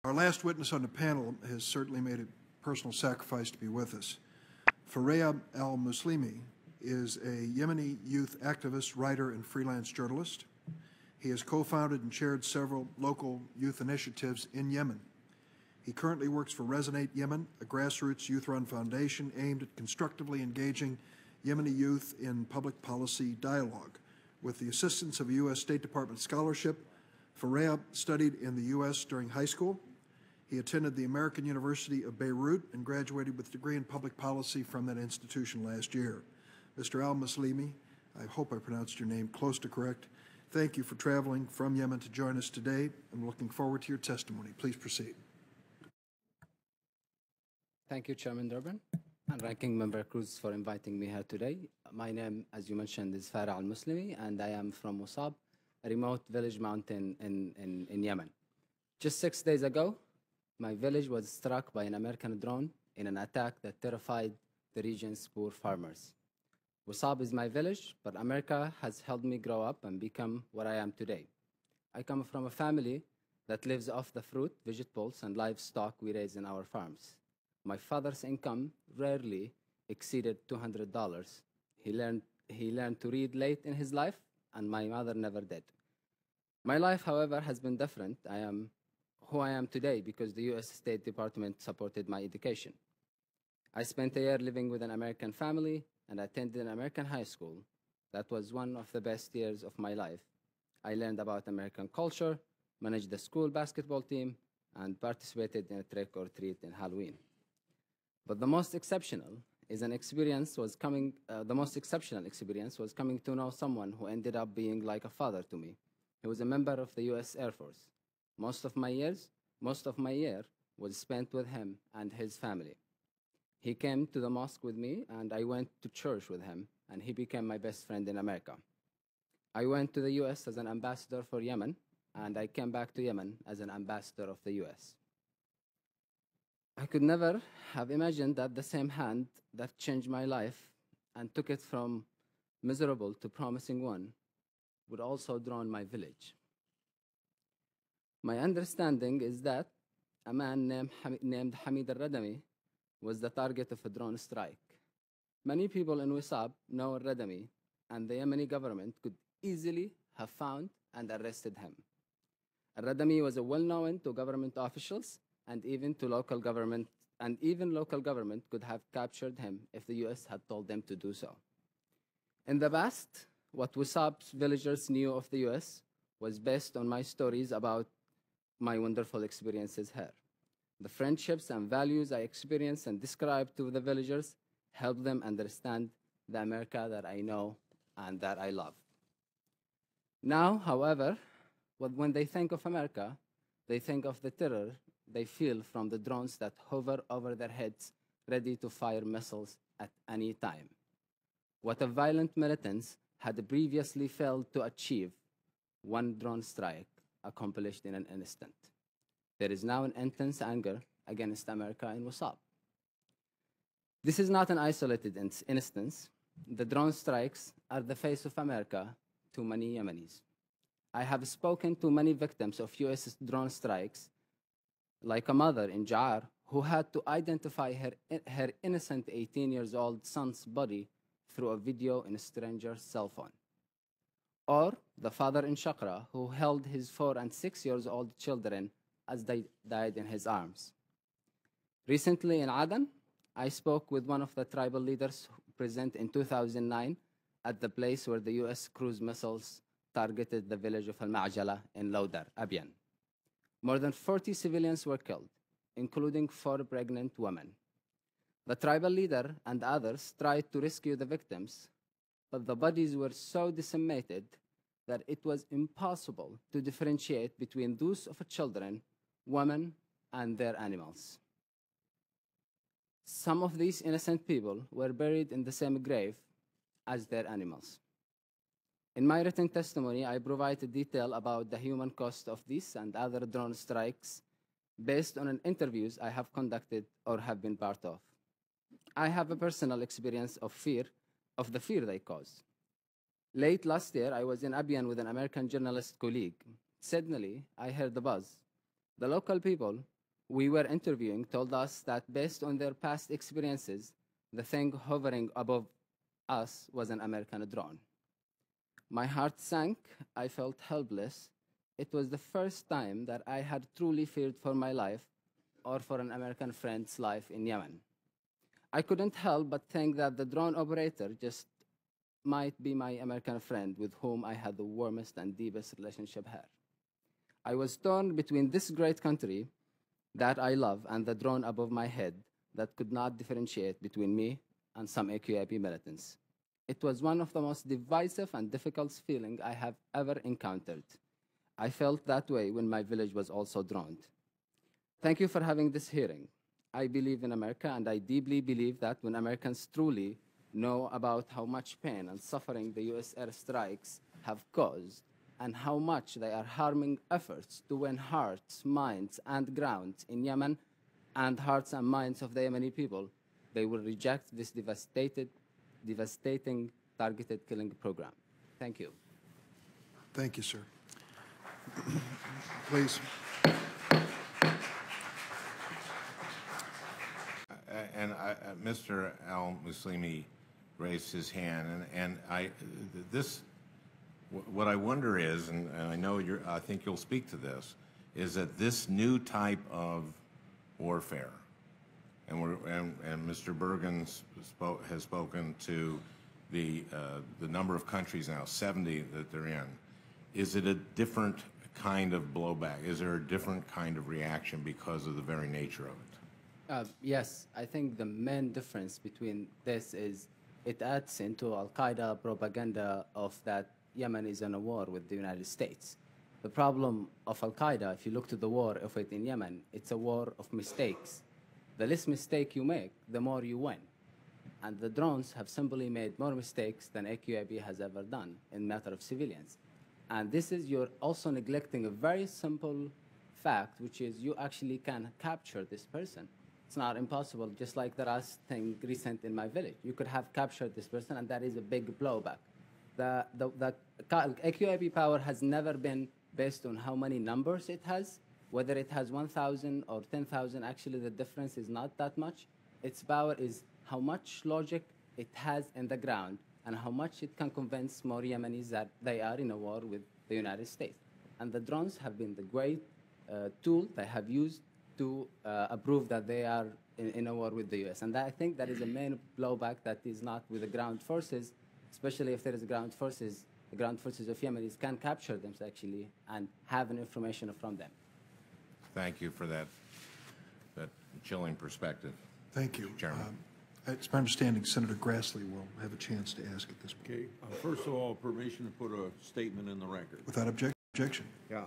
Our last witness on the panel has certainly made a personal sacrifice to be with us. Farea Al-muslimi is a Yemeni youth activist, writer, and freelance journalist. He has co-founded and chaired several local youth initiatives in Yemen. He currently works for Resonate Yemen, a grassroots youth-run foundation aimed at constructively engaging Yemeni youth in public policy dialogue. With the assistance of a U.S. State Department scholarship, Farea studied in the U.S. during high school. He attended the American University of Beirut and graduated with a degree in public policy from that institution last year. Mr. Al-muslimi, I hope I pronounced your name close to correct. Thank you for traveling from Yemen to join us today. I'm looking forward to your testimony. Please proceed. Thank you, Chairman Durbin and Ranking Member Cruz, for inviting me here today. My name, as you mentioned, is Farea Al-muslimi, and I am from Musab, a remote village mountain in Yemen. Just 6 days ago, my village was struck by an American drone in an attack that terrified the region's poor farmers. Musab is my village, but America has helped me grow up and become what I am today. I come from a family that lives off the fruit, vegetables, and livestock we raise in our farms. My father's income rarely exceeded $200. He learned to read late in his life, and my mother never did. My life, however, has been different. I am who I am today because the U.S. State Department supported my education. I spent a year living with an American family and attended an American high school. That was one of the best years of my life. I learned about American culture, managed the school basketball team, and participated in a trick or treat in Halloween. But the most exceptional experience was coming to know someone who ended up being like a father to me. He was a member of the U.S. Air Force. Most of my year was spent with him and his family. He came to the mosque with me, and I went to church with him, and he became my best friend in America. I went to the U.S. as an ambassador for Yemen, and I came back to Yemen as an ambassador of the U.S. I could never have imagined that the same hand that changed my life and took it from miserable to promising one would also drown my village. My understanding is that a man named Hamid al-Radami was the target of a drone strike. Many people in Wisab know al-Radami, and the Yemeni government could easily have found and arrested him. Al-Radami was well-known to government officials and even local government could have captured him if the U.S. had told them to do so. In the past, what Wisab's villagers knew of the U.S. was based on my stories about my wonderful experiences here. The friendships and values I experienced and described to the villagers helped them understand the America that I know and that I love. Now, however, when they think of America, they think of the terror they feel from the drones that hover over their heads, ready to fire missiles at any time. What a violent militants had previously failed to achieve, one drone strike accomplished in an instant. There is now an intense anger against America in Wisab. This is not an isolated instance. The drone strikes are the face of America to many Yemenis. I have spoken to many victims of U.S. drone strikes, like a mother in Jar who had to identify her innocent 18-year-old son's body through a video in a stranger's cell phone. Or the father in Shakra who held his 4- and 6-year-old children as they died in his arms. Recently in Aden, I spoke with one of the tribal leaders present in 2009 at the place where the U.S. cruise missiles targeted the village of Al-Ma'jala in Lawdar, Abyan. More than 40 civilians were killed, including 4 pregnant women. The tribal leader and others tried to rescue the victims, but the bodies were so decimated that it was impossible to differentiate between those of children, women, and their animals. Some of these innocent people were buried in the same grave as their animals. In my written testimony, I provided detail about the human cost of these and other drone strikes based on interviews I have conducted or have been part of. I have a personal experience of the fear they cause. Late last year, I was in Abyan with an American journalist colleague. Suddenly, I heard the buzz. The local people we were interviewing told us that based on their past experiences, the thing hovering above us was an American drone. My heart sank. I felt helpless. It was the first time that I had truly feared for my life or for an American friend's life in Yemen. I couldn't help but think that the drone operator just might be my American friend with whom I had the warmest and deepest relationship here. I was torn between this great country that I love and the drone above my head that could not differentiate between me and some AQIP militants. It was one of the most divisive and difficult feelings I have ever encountered. I felt that way when my village was also droned. Thank you for having this hearing. I believe in America, and I deeply believe that when Americans truly know about how much pain and suffering the U.S. airstrikes have caused and how much they are harming efforts to win hearts, minds, and ground in Yemen and hearts and minds of the Yemeni people, they will reject this devastating targeted killing program. Thank you. Thank you, sir. Please. Mr. Al-Muslimi raised his hand, what I wonder is, and I know I think you'll speak to this, is that this new type of warfare, and Mr. Bergen has spoken to the number of countries now, 70 that they're in. Is it a different kind of blowback? Is there a different kind of reaction because of the very nature of it? Yes, I think the main difference between this is it adds into Al-Qaeda propaganda of that Yemen is in a war with the United States. The problem of Al-Qaeda, if you look to the war of it in Yemen, it's a war of mistakes. The less mistake you make, the more you win. And the drones have simply made more mistakes than AQIB has ever done in matter of civilians. And this is, you're also neglecting a very simple fact, which is you actually can capture this person. It's not impossible, just like the last thing recent in my village. You could have captured this person, and that is a big blowback. The AQIP power has never been based on how many numbers it has, whether it has 1,000 or 10,000. Actually, the difference is not that much. Its power is how much logic it has in the ground and how much it can convince more Yemenis that they are in a war with the United States. And the drones have been the great tool they have used to prove that they are in a war with the U.S. And I think that is a main blowback that is not with the ground forces, especially if there is ground forces. The ground forces of Yemenis can capture them actually and have an information from them. Thank you for that chilling perspective. Thank you. Chairman. It's my understanding Senator Grassley will have a chance to ask at this point. Okay. First of all, permission to put a statement in the record. Without objection. Yeah.